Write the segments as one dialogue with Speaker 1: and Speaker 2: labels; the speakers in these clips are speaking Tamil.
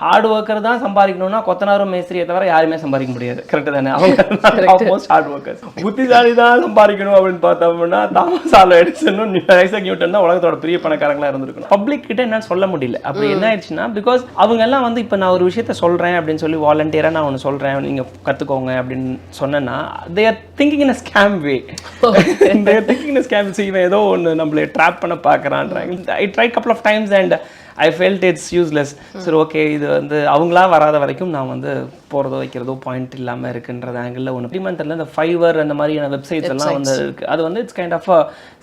Speaker 1: ஹார்ட் ஒர்க்கர் தான் சம்பாதிக்கணும்னா கொத்தனாரும் மேஸ்திரியை தவிர யாருமே சம்பாதிக்க முடியாது. கரெக்ட் தானே? அவங்க ஆல்மோஸ்ட் ஹார்ட் ஒர்க்கர்ஸ். புத்திசாலி தான் சம்பாதிக்கணும் அப்படின்னு பார்த்தோம்னா தாமஸ் ஆல்வா எடிசனும் ஐசக் நியூட்டன் தான் உலகத்தோட பெரிய பணக்காரங்களா இருந்திருக்கணும். பப்ளிக் கிட்ட என்ன சொல்ல முடியல. அப்படி என்ன ஆயிடுச்சுன்னா, பிகாஸ் அவங்க எல்லாம் வந்து இப்போ நான் ஒரு விஷயத்த சொல்றேன் அப்படின்னு சொல்லி வாலண்டியரா நான் ஒன்று சொல்றேன் நீங்க கத்துக்கோங்க அப்படின்னு சொன்னேன்னா they are thinking in a scam way. They are thinking in a scam. இவன் ஏதோ ஒன்று நம்மளை ட்ராப் பண்ண பார்க்குறான்றாங்க. I tried couple of times and I felt it's useless. சரி ஓகே, இது வந்து அவங்களா வராத வரைக்கும் நான் வந்து போகிறதோ வைக்கிறதோ பாயிண்ட் இல்லாமல் இருக்குன்றது ஆங்கிளில் ஒன்று. ஃப்ரீமந்தரில் இந்த ஃபைவர் அந்த மாதிரியான வெப்சைட்ஸ் எல்லாம் வந்து இருக்குது. அது வந்து it's kind of a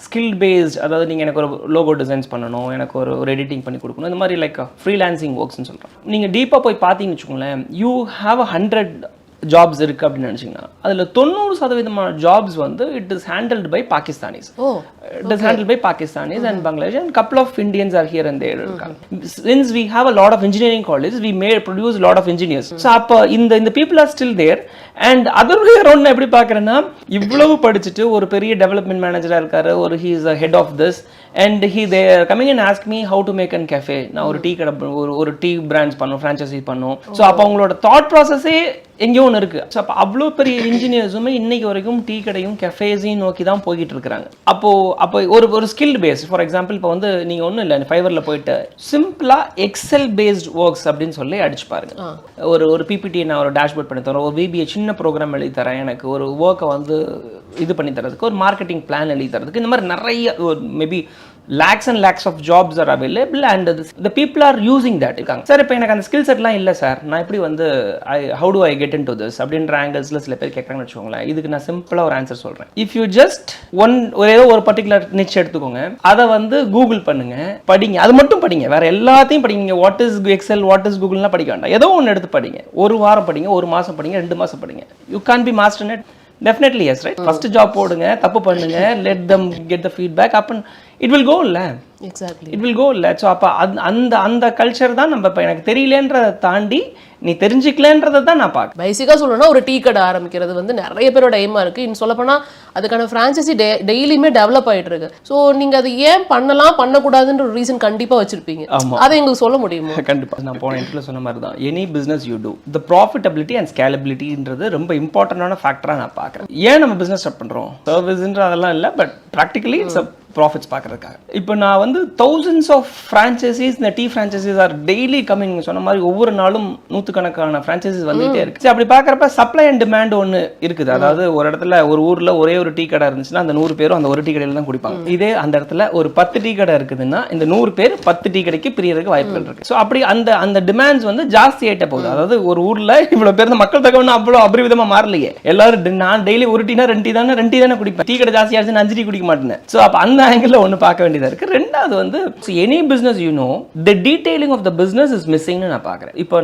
Speaker 1: skill based. அதாவது நீங்கள் எனக்கு ஒரு லோகோ டிசைன்ஸ் பண்ணணும், எனக்கு ஒரு எடிட்டிங் பண்ணி கொடுக்கணும், இந்த மாதிரி லைக் ஃப்ரீலான்சிங் ஒர்க்ஸ்ன்னு சொல்கிறோம். நீங்கள் டீப்பாக போய் பார்த்தீங்கன்னு வச்சுக்கோங்களேன், யூ ஹாவ் 100 ஜாப்ஸ் இருக்கு அப்படின்னு நினைச்சீங்கன்னா அதுல 90% ஜாப்ஸ் வந்து it is handled by Pakistanis. It is handled by Pakistanis and Bangladesh, and couple of Indians are here and there. Since we have a lot of engineering colleges, we may produce a lot of engineers. So அப்ப இந்த people are still there. And other way around நான் எப்படி பார்க்குறேன்னா, இவ்வளவு படிச்சுட்டு ஒரு பெரிய டெவலப்மெண்ட் மேனேஜராக இருக்காரு, ஒரு he is a head of this, and they are coming and ask me how to make an cafe. நான் ஒரு டீ கடை ஒரு டீ பிரான்ச் பண்ணும், ஃப்ரான்ச்சைசி பண்ணும். ஸோ அப்போ அவங்களோட தாட் ப்ராசஸே எங்கேயோ ஒன்று இருக்கு. ஸோ அப்போ அவ்வளோ பெரிய இன்ஜினியர்ஸுமே இன்னைக்கு வரைக்கும் டீ கடையும் கெஃபேஸையும் நோக்கி தான் போய்கிட்டு இருக்கிறாங்க. அப்போ ஒரு ஸ்கில் பேஸ். ஃபார் எக்ஸாம்பிள் இப்போ வந்து நீங்கள் ஒன்றும் இல்லை, ஃபைவரில் போயிட்டு சிம்பிளாக எக்ஸல் பேஸ்ட் ஒர்க்ஸ் அப்படின்னு சொல்லி அடிச்சு பாருங்க. ஒரு பிபிடி நான் ஒரு டேஷ்போர்ட் பண்ணி தரேன், ஒரு விபிஏ சின்ன ப்ரோக்ராம் எழுதி தரேன், எனக்கு ஒரு ஒர்க்கை வந்து இது பண்ணி தரதுக்கு, ஒரு மார்க்கெட்டிங் பிளான் எழுதி தரதுக்கு, இந்த மாதிரி நிறைய maybe lakhs and lakhs of jobs are available and the people are using that. இருக்காங்க சார், இப்போ எனக்கு அந்த ஸ்கில் செட்லாம் இல்லை சார், நான் எப்படி வந்து how do I get into this அப்படின்ற ஆங்கிள்ஸில் சில பேர் கேட்குறாங்கன்னு வச்சுக்கோங்களேன். இதுக்கு நான் சிம்பிளாக ஒரு ஆன்சர் சொல்கிறேன். இஃப் யூ ஜஸ்ட் ஏதோ ஒரு பர்டிகுலர் நிச் எடுத்துக்கோங்க, அதை வந்து கூகுள் பண்ணுங்க, படிங்க, அது மட்டும் படிங்க, வேற எல்லாத்தையும் படிங்க. What is Excel, what is கூகுள்லாம் படிக்க வேண்டாம், ஏதோ ஒன்று எடுத்து படிங்க. ஒரு வாரம் படிங்க, ஒரு மாதம் படிங்க, 2 மாதம் படிங்க. You can be master net. Definitely yes, right? First job போடுங்க, தப்பு பண்ணுங்க, let them get the feedback up and it will go இல்ல.
Speaker 2: Exactly.
Speaker 1: It will go இல்ல. ஸோ அப்போ அந்த கல்ச்சர் தான் நம்ம இப்போ எனக்கு தெரியலன்றதை தாண்டி நீ தெரிஞ்சுக்கலன்றதை தான் நான் பார்க்க.
Speaker 2: பேசிக்காக சொல்லணும்னா ஒரு டீ கடை ஆரம்பிக்கிறது வந்து நிறைய பேரோட எய்மா இருக்கு. இன்னும் சொல்லப்போனால் அதுக்கான ஃப்ரான்ச்சைசி டெய்லியுமே டெவலப் ஆகிட்டு இருக்கு. ஸோ நீங்கள் அது ஏன் பண்ணக்கூடாதுன்ற ஒரு ரீசன் கண்டிப்பாக வச்சிருப்பீங்க. அதை எங்களுக்கு சொல்ல முடியுமா?
Speaker 1: கண்டிப்பாக. நான் போன இன்டர்வியூல சொன்ன மாதிரி தான், any business you do the profitability and ஸ்கேலபிலிட்டின்றது ரொம்ப இம்பார்ட்டண்டான ஃபேக்டராக நான் பார்க்குறேன். ஏன் நம்ம பிஸ்னஸ் ஸ்டார்ட் பண்ணுறோம், சர்வீஸ்ன்ற அதெல்லாம் இல்லை, பட் ப்ராக்டிகலி இட்ஸ் ப்ராஃபிட்ஸ் பார்க்கறதுக்காக. இப்போ நான் வந்து thousands of franchises, இந்த tea franchises are daily coming. சொன்ன மாதிரி ஒவ்வொரு நாளும் நூற்றுக்கணக்கான ஃப்ரான்ச்சைசிஸ் வந்துகிட்டே இருக்கு. சரி, அப்படி பார்க்குறப்ப சப்ளை அண்ட் டிமாண்ட் ஒன்று இருக்குது. அதாவது ஒரு இடத்துல ஒரு ஊரில் ஒரே ஒரு டீ கடை இருந்துச்சுன்னா அந்த 100 பேரும் அந்த ஒரு டீ கடையில் தான் குடிப்பாங்க. இதே அந்த இடத்துல ஒரு 10 டீ கடை இருக்குதுன்னா இந்த 100 பேர் 10 டீ கடைக்கு பிரியறதுக்கு வாய்ப்புகள் இருக்கு. ஸோ அப்படி அந்த டிமாண்ட்ஸ் வந்து ஜாஸ்தி ஆகிட்ட போகுது. அதாவது ஒரு ஊரில் இவ்வளோ பேர் இந்த மக்கள் தொகை ஒன்றும் அவ்வளோ அபரிவிதமா மாறலையே. எல்லாரும் நான் டெய்லி ஒரு டீனா 2 டீ தானே குடிப்பேன், டீ கடை ஜாஸ்தி ஆயிடுச்சு 5 டீ குடிக்க மாட்டேன். ஸோ அப்போ அந்த ஆங்கிள் ஒன்று பார்க்க வேண்டியதா இருக்கு. ரெண்டாவது வந்து any business you know the detailing of the business is மிஸ்ஸிங்னு நான் பார்க்குறேன். இப்போ